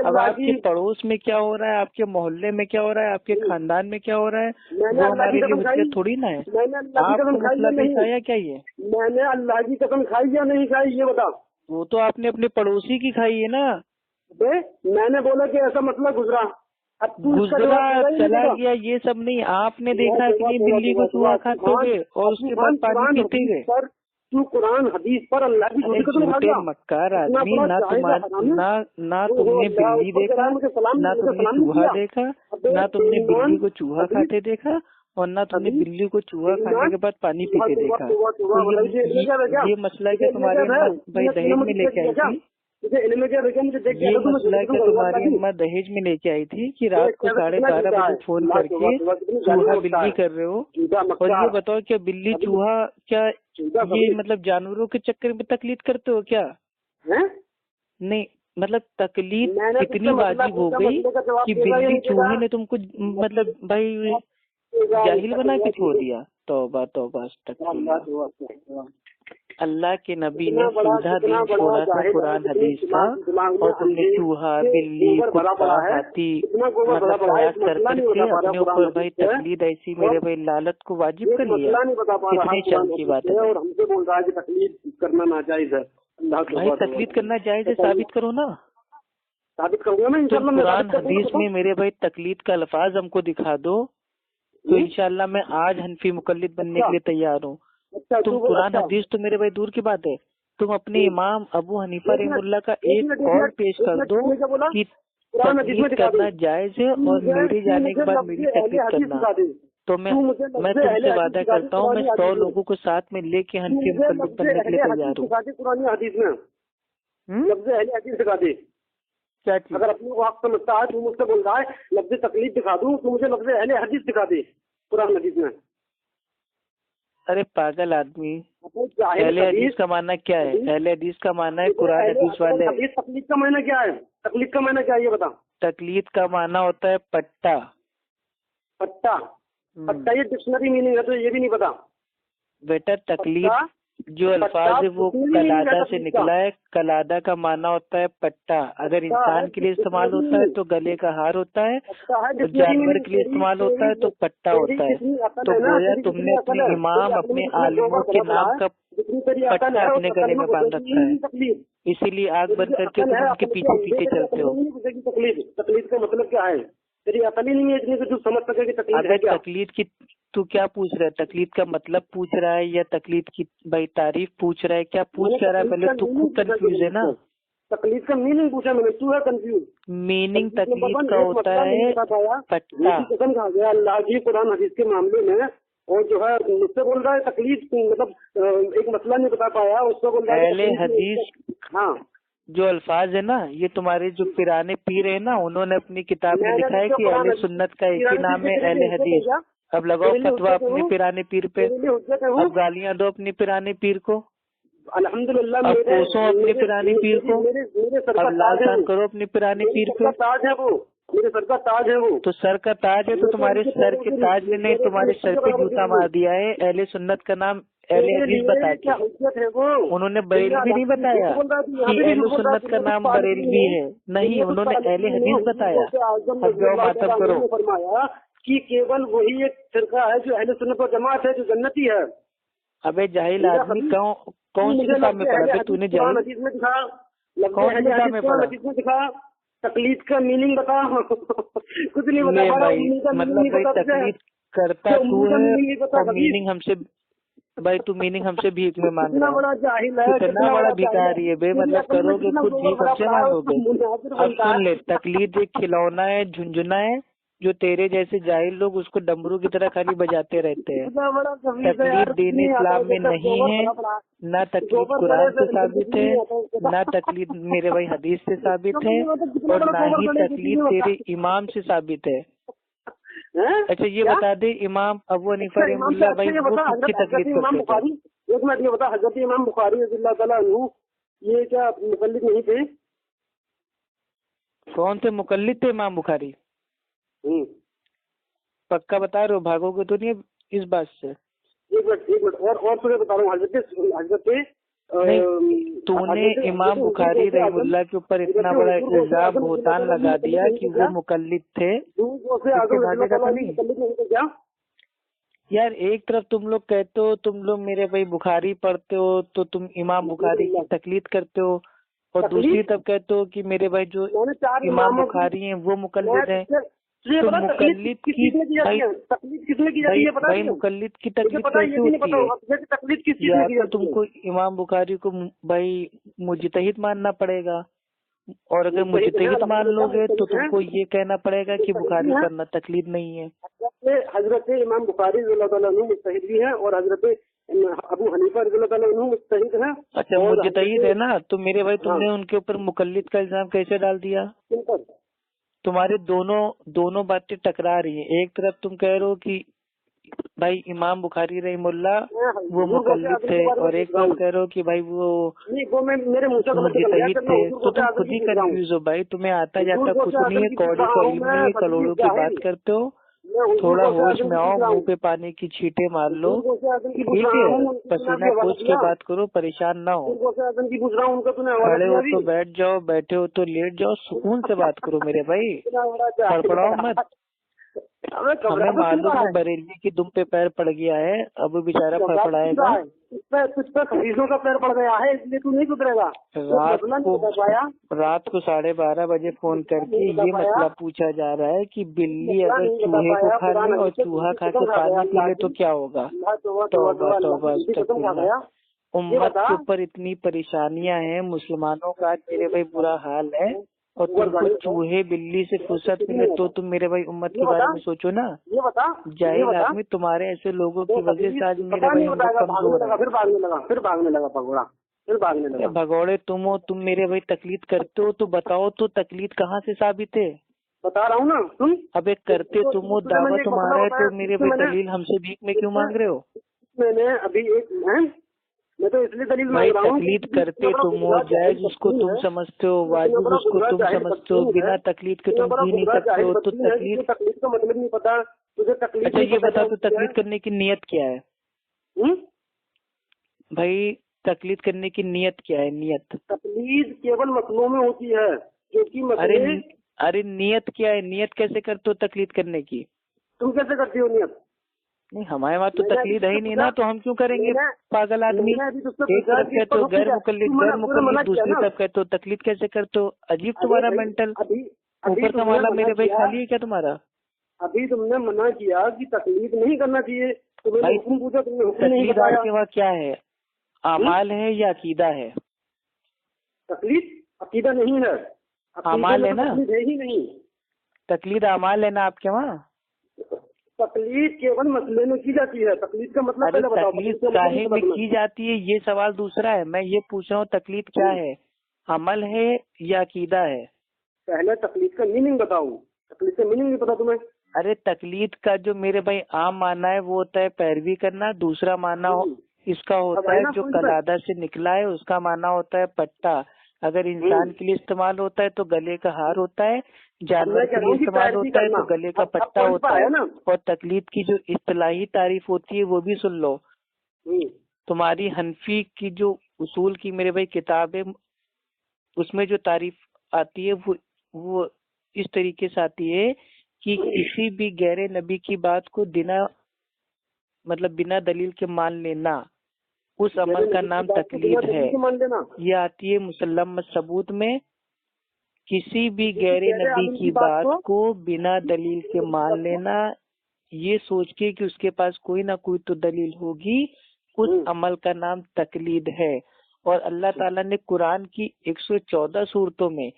अब आपके पड़ोस में क्या हो रहा है, आपके मोहल्ले में क्या हो रहा है, आपके खानदान में क्या हो रहा है, वो हमारे लिए हुज्जत थोड़ी ना है। आपको मसला पेश आया क्या? ये
मैंने अल्लाह की कसम खाई या नहीं खाई ये बता।
वो तो आपने अपने पड़ोसी की खाई है ना।
मैंने बोला कि ऐसा मसला गुजरा
चला गया, ये सब नहीं। आपने देखा कि बिल्ली को चूहा खाते हुए और उसके बाद पानी पीते हुए।
तू कुरान हदीस पर अल्लाह की झूठी कसम खा गया।
मक्कार आदमी, ना तुमने बिल्ली देखा, ना तुमने चूहा देखा, ना तुमने बिल्ली को चूहा खाते देखा और ना तुमने बिल्ली को चूहा खाने के बाद पानी पीते देखा। तो ये मसला क्या तुम्हारी भाई दहेज में लेके आई थी? ये मसला क्या तुम्हारी अम्मा दहेज में लेके आई थी कि रात को 12:30 बजे फोन करके चूहा बिल्ली कर रहे हो? और ये बताओ क्या बिल्ली चूहा क्या ये मतलब जानवरों के चक्कर में तकलीद करते हो क्या? नहीं, मतलब तकलीद इतनी वाजिब हो गई कि बिल्ली चूहे ने तुमको मतलब भाई जाहिल बना के छोड़ दिया। तौबा तौबा अस्तगफिरुल्लाह। अल्लाह के नबी ने सीधा दीन छोड़ा था कुरान हदीस का, और तुमने चूहा बिल्ली कुत्ता हाथी मतलब प्रयास कर करके अपने ऊपर भाई तकलीद ऐसी मेरे भाई लालत को वाजिब कर लिया। कितनी शर्म की बात है।
और हमसे बोल रहा है कि तकलीद करना नाजायज है।
भाई तकलीद करना जायज है, साबित करो ना।
साबित करूंगा मैं इंशाल्लाह।
कुरान हदीस में मेरे भाई तकलीद का अल्फाज हमको दिखा दो तो इंशाल्लाह मैं आज हनफी मुकल्लिद बनने के लिए तैयार हूँ। तुम कुरान हदीस तो मेरे भाई दूर की बात है, तुम अपने इमाम अबू हनीफा रहमतुल्लाह का एक कॉल पेश कर दो कि तकलीद करना जायज है और मेरे जाने के बाद मेरी तकलीद करना। तो मैं तुमसे वादा करता हूँ, मैं 100 लोगों को साथ में लेके हनफी मुकल्लिद बनने के लिए तैयार हूँ।
कुरान हदीस में लफ्ज़ अहले हदीस दिखा दे।
क्या चीज?
अगर अपने को आप समझता है, तू मुझसे बोल रहा है लफ्ज़ तकलीद दिखा दूँ, तो मुझे लफ्ज़ अहले हदीस दिखा दे कुरान हदीस में।
अरे पागल आदमी, अहले हदीस का माना क्या है? अहले हदीस का माना है कुरान हदीस वाले।
तकलीद का माना क्या है? तकलीद का माना क्या है ये बता।
तकलीद का माना होता है पट्टा।
पट्टा? पट्टा ये डिक्शनरी मीनिंग है तो ये भी नहीं पता
बेटा। तकलीद जो अल्फाज है वो कलादा से निकला है। कलादा का माना होता है पट्टा। अगर इंसान के लिए इस्तेमाल होता है तो गले का हार होता है, तो जानवर के लिए इस्तेमाल होता है तो पट्टा होता है। तो गोया तुमने अपने इमाम अपने आलिमों के नाम का पट्टा अपने गले में बांध रखा है, इसीलिए आग बंद करके तुम उनके पीछे पीछे चलते हो।
तकलीद का मतलब क्या है? तेरी अकल ही नहीं है इतनी जो समझ सके कि तकलीद है क्या?
तकलीद की तू क्या पूछ रहा है? तकलीद का मतलब पूछ रहा है या तकलीद की भाई तारीफ पूछ रहा है? क्या पूछ क्या रहा है? पहले तू खुद कंफ्यूज है ना।
तकलीद का मीनिंग पूछा मैंने, तू है कंफ्यूज।
मीनिंग तकलीद का होता है पट्टा।
कसम खा गया अल्लाह की कुरान हदीस के मामले में, और जो है मुझसे बोल रहा है तकलीद मतलब एक मसला नहीं बता पाया, उसको बोल रहा है
अहले हदीस। हाँ, जो अल्फाज है ना ये तुम्हारे जो पिराने पीर है ना, उन्होंने अपनी किताब में लिखा है कि अहले सुन्नत का एक ही नाम है अहले हदीस। अब लगाओ फतवा अपने पिराने पीर पे, अब गालियां दो अपने पिराने पीर को,
अल्हम्दुलिल्लाह।
अब कोसो अपने पिराने पीर को, अब लाल करो अपने पिराने पीर को।
मेरे सर का ताज है वो।
तो सर का ताज है तो तुम्हारे सर के ताज ने नहीं तुम्हारे सर पे जूता मार दिया है। अहले सुन्नत का नाम अहले हदीस बता
क्या
के,
हुज्जत है वो?
उन्होंने बरेलवी नहीं बताया कि अहले सुन्नत का नाम बरेलवी है, नहीं उन्होंने अहले हदीस बताया। अब जाओ मातम करो।
फरमाया कि केवल वही एक फिरका है जो अहले सुन्नत व जमात है, जो जन्नती है।
अबे जाहिल आदमी, कौन सी किताब में पढ़ा? तूने जाहिल
हदीस में दिखा,
कौन सी किताब में पढ़ा?
हदीस में दिखा। तकलीद का मीनिंग बता। कुछ नहीं बता पा रहा।
भाई मतलब भाई तकलीद करता तू है और मीनिंग हमसे, भाई तू मीनिंग हमसे भीख में मांग रहा है।
बड़ा जाहिल है,
कितना बड़ा भिखारी है बे, मतलब करोगे खुद भीख हमसे मांगोगे। अब सुन ले, तकलीद एक खिलौना है, झुंझुना है, जो तेरे जैसे जाहिल लोग उसको डमरू की तरह खाली बजाते रहते हैं। तकलीद दीन इस्लाम में नहीं है, ना तकलीद कुरान से साबित है, ना तकलीद मेरे भाई हदीस से साबित है, और ना ही तकलीद तेरे इमाम से साबित है। अच्छा ये बता दे, इमाम अबू हनीफा रहमतुल्लाह भाई वो किसकी तकलीद करते थे?
एक मिनट ये बता, हजरत इमाम बुखारी रज़ियल्लाहु तआला अन्हु ये क्या मुकल्लिद नहीं थे?
कौन थे मुकल्लिद थे इमाम बुखारी? पक्का बता रहे हो, भागोगे तो नहीं इस बात से?
एक मिनट और तुझे बता रहा हूँ। हजरत
नहीं, तूने इमाम बुखारी रहमतुल्लाह के ऊपर इतना बड़ा इल्जाम भोतान लगा दिया कि वो मुकल्लिद थे, भागेगा तो नहीं? यार एक तरफ तुम लोग कहते हो तुम लोग मेरे भाई बुखारी पढ़ते हो तो तुम इमाम बुखारी की तकलीद करते हो, और दूसरी तरफ कहते हो कि मेरे भाई जो इमाम बुखारी हैं वो मुकल्लिद हैं। तो मुकल्लिद की भाई मुकल्लिद की तकलीद कैसे होती है? या तो तुमको इमाम बुखारी को भाई मुजतहिद मानना पड़ेगा, और अगर मुजतहिद मान लोगे तो तुमको ये कहना पड़ेगा कि बुखारी करना तकलीद नहीं है।
हजरत इमाम बुखारी रज़ियल्लाहु तआला अन्हु मुजतहिद भी है, और हजरत अबू हनीफा रज़ियल्लाहु तआला अन्हु मुजतहिद है।
अच्छा मुजतहिद है ना, तो मेरे भाई तुमने उनके ऊपर मुकल्लिद का इल्जाम कैसे डाल दिया? तुम्हारे दोनों बातें टकरा रही हैं। एक तरफ तुम कह रहे हो कि भाई इमाम बुखारी रहमतुल्लाह वो मुकल्लिद थे, और एक तरफ कह रहे हो कि भाई वो मुजतहिद थे। तो तुम खुद ही कंफ्यूज हो भाई, तुम्हें आता जाता कुछ नहीं है, कौड़ी का इल्म नहीं है, करोड़ों की बात करते हो। थोड़ा होश में आओ, मुंह पे पानी की छींटे मार लो, ठीक है? पसीना पोंछ के बात करो, परेशान ना हो। खड़े हो तो बैठ जाओ, बैठे हो तो लेट जाओ, सुकून से बात करो मेरे भाई, फड़फड़ाओ मत। हमें मालूम है बरेलवी की दुम पे पैर पड़ गया है, अब बेचारा फड़फड़ाएगा।
तुझ पे खरीदों का पैर पड़ गया है, इसलिए तू नहीं सुधरेगा।
रात को 12:30 बजे फोन करके ये मसला पूछा जा रहा है कि बिल्ली अगर चूहे को खा ले और चूहा खा के पानी पी ले तो क्या होगा? तौबा उम्मत के ऊपर इतनी परेशानियां हैं, मुसलमानों का मेरे भाई बुरा हाल है, और तुमको चूहे बिल्ली से फुर्सत मिले तो तुम मेरे भाई उम्मत के बारे में सोचो ना। जाहिल आदमी, तुम्हारे ऐसे लोगों की वजह से आज मेरे भाई हम लोग कमजोर हैं।
फिर भागने लगा भगोड़ा।
भगौड़े तुम हो, तुम मेरे भाई तकलीद करते हो तो बताओ तो तकलीद कहाँ से साबित है?
बता रहा हूँ ना तुम।
अबे करते तुम हो, दावा तुम्हारा है, तो मेरे भाई दलील हमसे भीख में क्यों मांग रहे हो?
मैंने अभी मैं तो इसलिए दलील
भाई तकलीद करते तुम हो, जायज उसको तुम समझते हो, वाजिब उसको तुम समझते हो, बिना तकलीद के तुम जी नहीं सकते हो, तो तकलीद
का मतलब नहीं पता तुझे। तकलीद
अच्छा ये बता, तो तकलीद करने की नियत क्या है? भाई तकलीद करने की नियत क्या है? नियत
तकलीद केवल मसलों में होती है, क्योंकि
अरे नियत क्या है? नियत कैसे करते हो तकलीद करने की?
तुम कैसे करती हो नियत?
नहीं हमारे वहाँ तो तकलीद है ही नहीं ना, तो हम क्यों करेंगे पागल आदमी? एक तरफ कहते हो गैर मुकल्लिद, दूसरी तरफ कहते हो तकलीद कैसे करते हो? अजीब तुम्हारा मेंटल। ऊपर का माला मेरे भाई खाली है क्या तुम्हारा?
अभी तुमने मना किया कि तकलीद नहीं करना चाहिए, तो मैंने हुक्म पूछा, तुमने हुक्म नहीं
बताया। तकलीद आपके वहाँ क्या है, अमाल है या अकीदा है?
तकलीद अकीदा नहीं है,
अमाल है ना?
है ही नहीं।
तकलीद अमाल है ना आपके वहाँ?
तकलीद केवल मसले में की जाती है। तकलीद का मतलब पहले बताओ।
तकलीद काहे में की जाती है ये सवाल दूसरा है, मैं ये पूछ रहा हूँ तकलीद क्या है, अमल है या अकीदा है?
पहले तकलीद का मीनिंग बताओ। तकलीद का मीनिंग नहीं पता तुम्हें?
अरे तकलीद का जो मेरे भाई आम माना है वो होता है पैरवी करना, दूसरा माना इसका होता है जो कलादा से निकला है उसका माना होता है पट्टा, अगर इंसान के लिए इस्तेमाल होता है तो गले का हार होता है, जानवर के लिए इस्तेमाल होता है तो गले का पट्टा होता है
ना।
और तकलीद की जो इस्तिलाही तारीफ होती है वो भी सुन लो। तुम्हारी हनफी की जो उसूल की मेरे भाई किताब है उसमें जो तारीफ आती है वो इस तरीके से आती है कि किसी भी गैर नबी की बात को बिना दलील के मान लेना, उस अमल का नाम तकलीद है। ये आती है मुसल्लम सबूत में, किसी भी गैर नबी की बात को बिना दलील के मान लेना, ये सोच के कि उसके पास कोई ना कोई तो दलील होगी, उस अमल का नाम तकलीद है। और अल्लाह ताला ने कुरान की 114 सूरतों में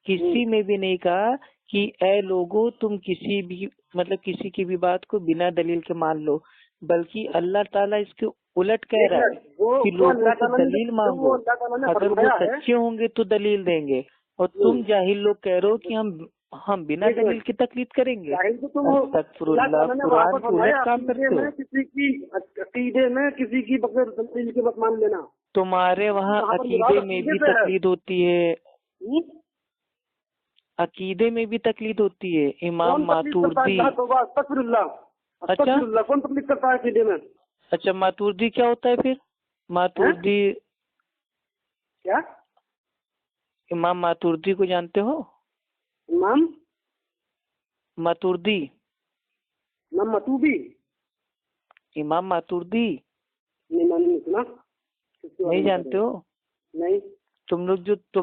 किसी में भी नहीं कहा कि ऐ लोगों तुम किसी की भी बात को बिना दलील के मान लो, बल्कि अल्लाह ताला इसके उलट कह रहा है कि लोगों से दलील मांगो, अगर वो सच्चे होंगे तो दलील देंगे। और तुम जाहिल लोग कह रहे हो कि हम बिना दलील की तकलीद करेंगे। अस्तगफिरुल्लाह, कुरान के उलट काम करते हो।
किसी की अकीदे में किसी की बगैर दलील के मत मान लेना।
तुम्हारे वहाँ अकीदे में भी तकलीद होती है, अकीदे में भी तकलीद होती है। इमाम मातुर्दी, अच्छा
कौन तकलीद करता है अकीदे में?
अच्छा, मातुर्दी क्या होता है फिर? मातुर्दी
क्या?
इमाम मातुर्दी को जानते हो?
इमाम
मातुर्दी,
इमाम मतूबी,
इमाम मातुर्दी
नहीं सुना।
नहीं जानते हो?
नहीं।
तुम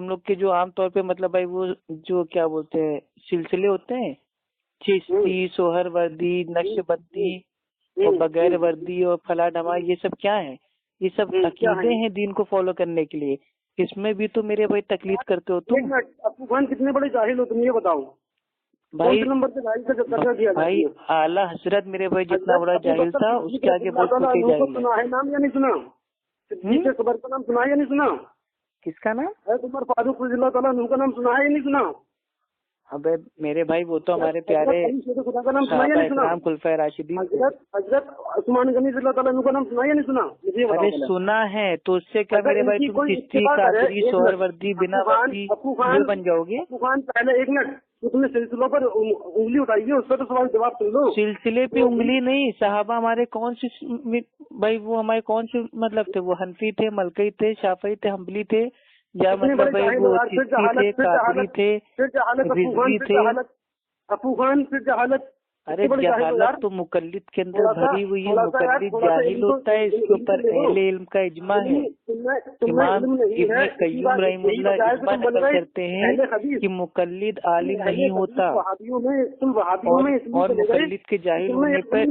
लोग के जो आमतौर पे मतलब भाई वो जो क्या बोलते हैं सिलसिले होते हैं, चिश्ती, सोहरवर्दी, नक्शबंदी और बगैर वर्दी और फला डमा, ये सब क्या है? ये सब अकीदे हैं दीन को फॉलो करने के लिए। इसमें भी तो मेरे भाई तकलीद करते हो तुम।
अबू खान कितने बड़े जाहिल हो तुम, ये बताओ
भाई।
नंबर से
भाई आला हजरत मेरे भाई जितना बड़ा जाहिल था उसके आगे बहुत छोटे जाहिल।
सुना है नाम या नहीं सुना? खबर का नाम सुना है या नहीं सुना?
किसका नाम?
उमर फारूक रज़ियल्लाहु ताला अन्हु का नाम सुना है या नहीं सुना?
अबे मेरे भाई वो तो हमारे प्यारे
खुदा का नाम सुना या नहीं सुना?
खुलफाए राशिदीन,
हजरत उस्मान गनी रज़ियल्लाहु ताला अन्हु का नाम सुना या नहीं सुना?
अरे सुना है तो उससे क्या मेरे भाई तुम चिश्ती, कादरी, सोहरवर्दी, बिना वर्दी ये बन जाओगे?
पहले एक मिनट, तुमने सिलसिलों पर उंगली उठाई है, उसका तो सवाल जवाब सुन लो।
सिलसिले पे उंगली नहीं, साहबा हमारे कौन से भाई वो हमारे कौन से मतलब थे? वो हनफी थे, मलकई थे, शाफई थे, हम्बली थे, या मतलब भाई वो चिश्ती थे, कादरी थे, रिजवी थे।
अबू खान फिर जहालत।
अरे जहालत तो मुकल्लिद के अंदर भरी हुई है। मुकल्लिद जाहिल होता है, इसके ऊपर अहले इल्म का इजमा है। इमाम इब्न कय्यूम रहमतुल्लाह इजमा नकल करते हैं कि मुकल्लिद आलिम नहीं होता, और मुकल्लिद के जाहिल होने पर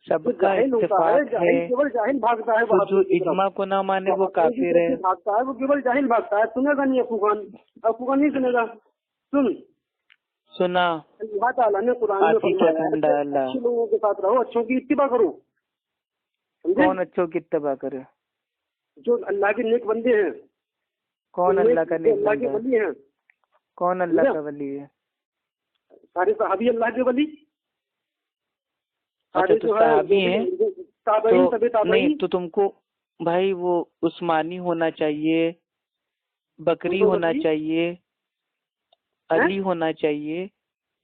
सबका इत्तेफाक है। तो जो इजमा को ना माने वो काफिर है।
वो केवल जाहिल भागता है, सुनेगा नहीं अबू खान नहीं सुनेगा।
सुना
अल्लाह ताला ने कुरान में फरमाया अच्छे लोगों के साथ रहो, अच्छों की इत्तिबा करो।
कौन अच्छों की इत्तिबा करे?
जो अल्लाह के नेक बंदे हैं।
कौन अल्लाह का नेक
अल्लाह के वली हैं?
कौन अल्लाह का वली है?
सारे सहाबी अल्लाह के वली।
अच्छा तो सहाबी हैं तो नहीं, तो तुमको भाई वो उस्मानी होना चाहिए, बकरी होना चाहिए, अली होना चाहिए।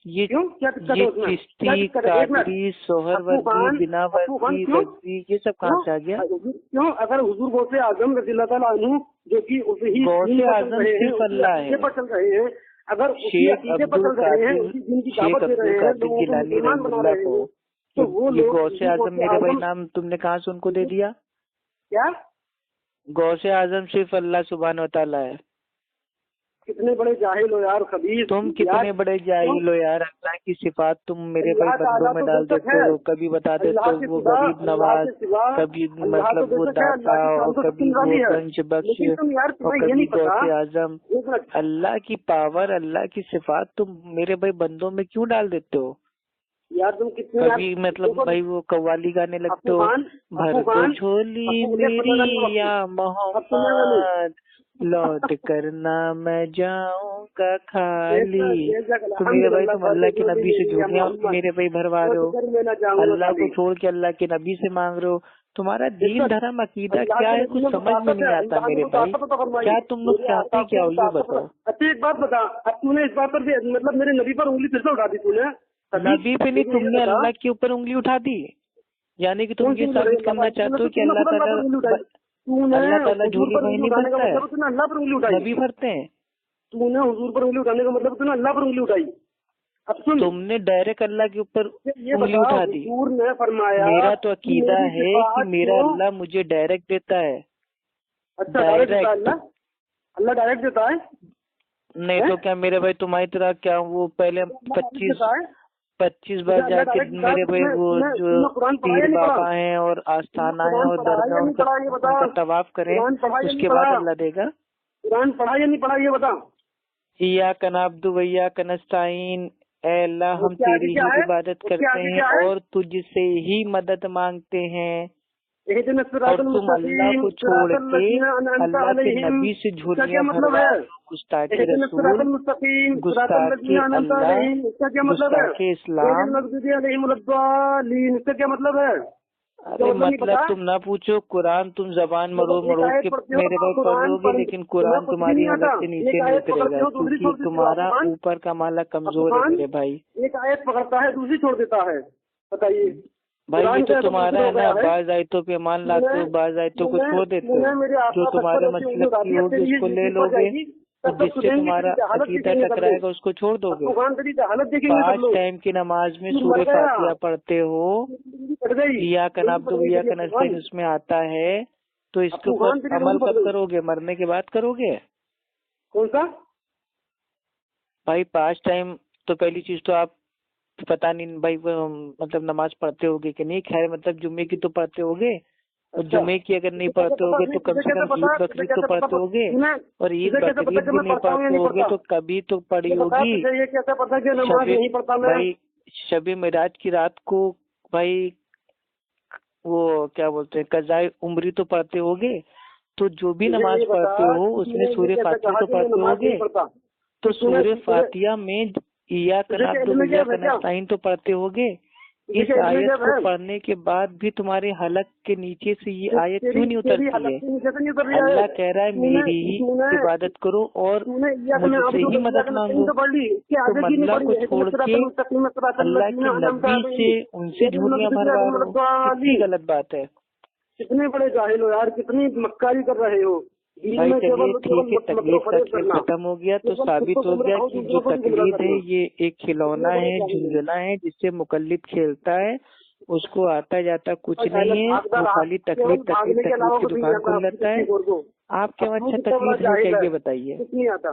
ये चिश्ती, कादरी, सोहरवर्दी, बिना वर्दी, रज़वी, ये सब कहाँ से आ गया?
क्यों? अगर हुजूर गौसे आजम रज़ियल्लाहु ताला अन्हु जो कि
गौसे आजम सिर्फ अल्लाह है,
चल रहे हैं, अगर
शेख अब्दुल कादिर गिलानी रहमतुल्लाह को, तो ये गौसे आजम मेरे भाई नाम तुमने कहाँ से उनको दे दिया?
क्या?
गौसे आजम सिर्फ अल्लाह सुब्हानहू व तआला है।
कितने बड़े जाहिल हो यार खबीर।
तुम कितने बड़े जाहिल हो यार। अल्लाह की सिफात तुम मेरे भाई बंदों में डाल देते हो। कभी बता देते हो वो गरीब नवाज, कभी मतलब वो दाता, और कभी वो गंज बख्श, और कभी गौसे आजम। अल्लाह की पावर, अल्लाह की सिफात तुम मेरे भाई बंदों में क्यों डाल देते हो
यार? तुम कितने
कभी मतलब भाई वो कव्वाली गाने लगते हो, भर दो झोली मेरी या मोहम्मद, लौट करना मैं जाऊंगा खाली। तो मेरे भाई तुम अल्लाह के नबी से झूठियाँ मेरे भाई भरवा रहे हो, अल्लाह को छोड़ के अल्लाह के नबी से मांग रहे हो। तुम्हारा दीन धर्म अकीदा क्या है कुछ समझ में नहीं आता मेरे भाई। क्या तुम लोग चाहते क्या हो ये बताओ।
अच्छा एक बात बता, अब तूने इस बात पर भी मतलब मेरे नबी पर उंगली फिर से उठा दी तूने।
नबी पे नहीं, तुमने अल्लाह के ऊपर उंगली उठा दी। यानी कि तुम ये साबित करना चाहते हो कि अल्लाह ताला झोली भाई नहीं भरता है,
अल्लाह पर उंगली उठाई,
नबी भरते हैं।
तूने हुजूर पर उंगली उठाने का मतलब तूने अल्लाह पर उंगली उठाई। अब सुन,
तुमने डायरेक्ट अल्लाह के ऊपर उंगली उठा दी।
हुजूर ने फरमाया,
मेरा तो अकीदा है कि मेरा अल्लाह मुझे डायरेक्ट देता है।
अच्छा डायरेक्ट देता है अल्लाह डायरेक्ट देता है?
नहीं तो क्या मेरे भाई तुम्हारी तरह क्या वो पहले 25 बार जाके मेरे भाई वो जो पीर बाबा हैं और आस्थाना है और दरगाह उनका तवाफ करें उसके बाद अल्लाह देगा।
कुरान पढ़ा या नहीं पढ़ा ये बता।
इय्याका नअब्दु व इय्याका नस्तईन, ऐ अल्लाह हम तेरी ही इबादत करते हैं और तुझसे ही मदद मांगते हैं। और तुम अल्लाह को छोड़ के अल्लाह के नबी से झूठियां भरवा, गुस्ताखी रसूल, गुस्ताखी अल्लाह, गुस्ताखी इस्लाम।
इसका क्या मतलब है?
अरे मतलब तुम ना पूछो, कुरान तुम जबान मरोड़ के मेरे भाई पढ़ लोगे लेकिन कुरान तुम्हारी हलक से नीचे नहीं उतरेगा क्योंकि तुम्हारा ऊपर का माला कमजोर है मेरे भाई।
एक आयत पकड़ता है दूसरी छोड़ देता है, बताइए
भाई। ये तो तुम्हारा है ना, बाज आयतों पे मान लाते हो, बाज आयतों को छोड़ देते हो। जो तुम्हारे मतलब की होगी उसको ले लोगे, तो जिससे तुम्हारा अकीदा टकराएगा उसको छोड़ दोगे। 5 टाइम की नमाज में सूरह फातिहा पढ़ते हो, इय्याका नअब्दु व इय्याका नस्तईन उसमें आता है, तो इसके ऊपर अमल कब करोगे? मरने के बाद करोगे?
कौन सा
भाई 5 टाइम तो पहली चीज तो आप पता नहीं भाई मतलब नमाज पढ़ते होगे कि नहीं। खैर मतलब जुम्मे की तो पढ़ते होगे, और जुम्मे की अगर नहीं पढ़ते होगे तो कम से कम ईद बकरीद तो पढ़ते होगे, और ईद बकरीद भी नहीं पढ़ते होगे तो कभी तो पढ़ी होगी। भाई शबे मेराज की रात को भाई वो क्या बोलते हैं कज़ाए उम्री तो पढ़ते होगे। तो जो भी नमाज पढ़ते हो उसमें सूरह फातिहा तो पढ़ते होगे। तो सूरह फातिहा में इय्याका नअब्दु व इय्याका नस्तईन तो पढ़ते होगे। इस आयत को पढ़ने के बाद भी तुम्हारे हलक के नीचे से ये आयत क्यों नहीं उतरती है? अल्लाह कह रहा है मेरी ही इबादत करो और मुझसे ही मदद मांगो। तो अल्लाह को छोड़ के अल्लाह के नबी से उनसे झूठियां भरवा रहे हो, कितनी गलत बात है।
कितने बड़े जाहिल हो यार, कितनी मक्कारी कर रहे हो
भाई। चलिए ठीक है, तकलीफ का खेल खत्म हो गया तो साबित हो गया कि जो तकलीफ है ये एक खिलौना है, झुंझुना है जिससे मुकल्लिद खेलता है, उसको आता जाता कुछ नहीं है, वो खाली तकलीफ की दुकान खोल लेता है। आप क्या अच्छा तकलीफ है क्या ये बताइए?
कुछ नहीं आता,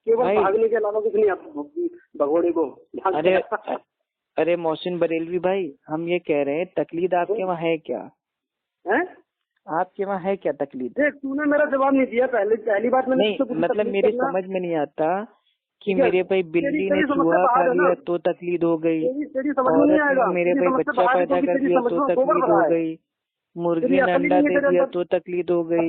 केवल भागने के अलावा कुछ नहीं आता भगोड़े को।
अरे मोहसिन बरेलवी भाई, हम ये कह रहे हैं तकलीद आपके वहाँ है क्या? है आपके वहाँ है क्या तकलीद?
तूने मेरा जवाब नहीं दिया। पहली बात मैंने
नहीं मतलब मेरे समझ में नहीं आता कि मेरे भाई बिल्ली ने चूहा खा लिया तो तकलीद हो गई, औरत ने मेरे भाई बच्चा पैदा कर दिया तो तकलीद हो गई, मुर्गी ने अंडा दे दिया तो तकलीद हो गई,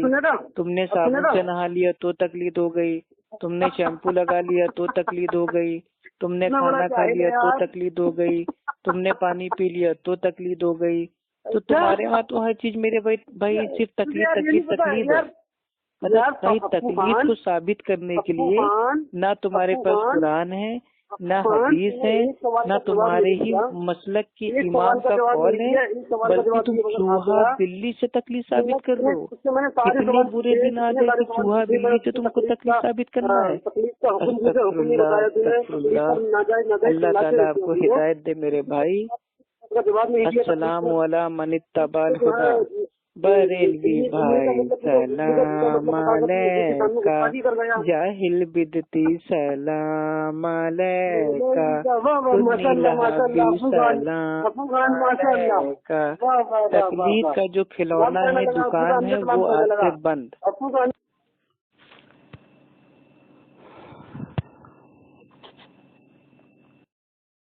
तुमने साबुन से नहा लिया तो तकलीद हो गई, तुमने शैम्पू लगा लिया तो तकलीद हो गई, तुमने खाना खा लिया तो तकलीद हो गई, तुमने पानी पी लिया तो तकलीद हो गई। तो तुम्हारे वहाँ तो हर चीज मेरे भाई सिर्फ तकलीफ है। मतलब भाई तकलीफ को साबित करने के लिए ना तुम्हारे पास कुरान है, ना हदीस है, ना तुम्हारे ही मसलक की इमाम का कौल है, बल्कि तुम चूहा बिल्ली से तकलीफ साबित कर रहे हो। कितने बुरे दिन आ गए कि चूहा बिल्ली से तुमको तकलीफ साबित करना है। अल्लाह ताला आपको हिदायत दे मेरे भाई। अस्सलामु अला मन इत्तबाल हुदा। बरेलवी भाई सलाम अलैका, जाहिल बिदती सलाम अलैका, सुन्नी सलाम अलैका। तकलीफ का जो खिलौना है दुकान है वो आज से बंद।